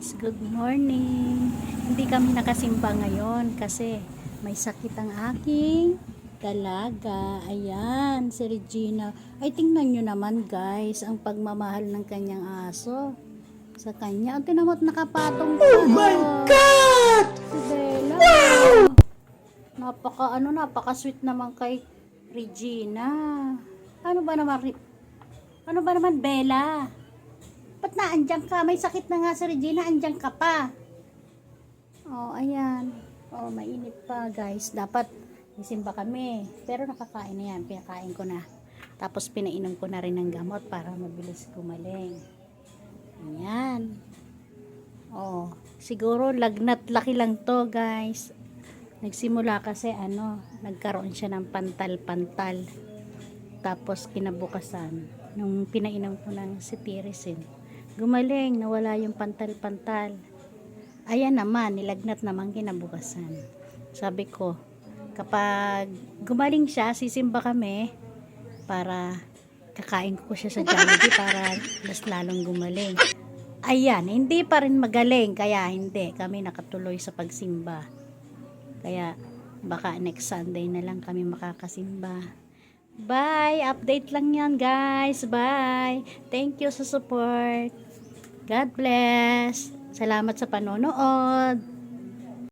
guys, good morning. Hindi kami nakasimba ngayon kasi may sakit ang aking dalaga. Ayan, si Regina. Ay, tingnan nyo naman guys, ang pagmamahal ng kanyang aso sa kanya. Ang tinamot nakapatong pa. Oh my God! Si Bella. Napaka sweet naman kay Regina. Ano ba naman Bella? Ba't na andyan ka? May sakit na nga si Regina, andyan ka pa. Oh, ayan. Oh, mainit pa, guys. Dapat isimba kami. Pero nakakain na yan. Pinakain ko na. Tapos pinainom ko na rin ng gamot para mabilis gumaling. Ayan. Oh, siguro lagnat laki lang to, guys. Nagsimula kasi nagkaroon siya ng pantal-pantal. Tapos kinabukasan, nung pinainom ko ng cetirizine, gumaling, nawala yung pantal-pantal. Ayan naman, nilagnat naman kinabukasan. Sabi ko, kapag gumaling siya, sisimba kami para kakain ko siya sa Jollibee para mas lalong gumaling. Ayan, hindi pa rin magaling, kaya hindi kami nakatuloy sa pagsimba. Kaya baka next Sunday na lang kami makakasimba. Bye! Update lang yan guys. Bye! Thank you sa support. God bless. Salamat sa panonood.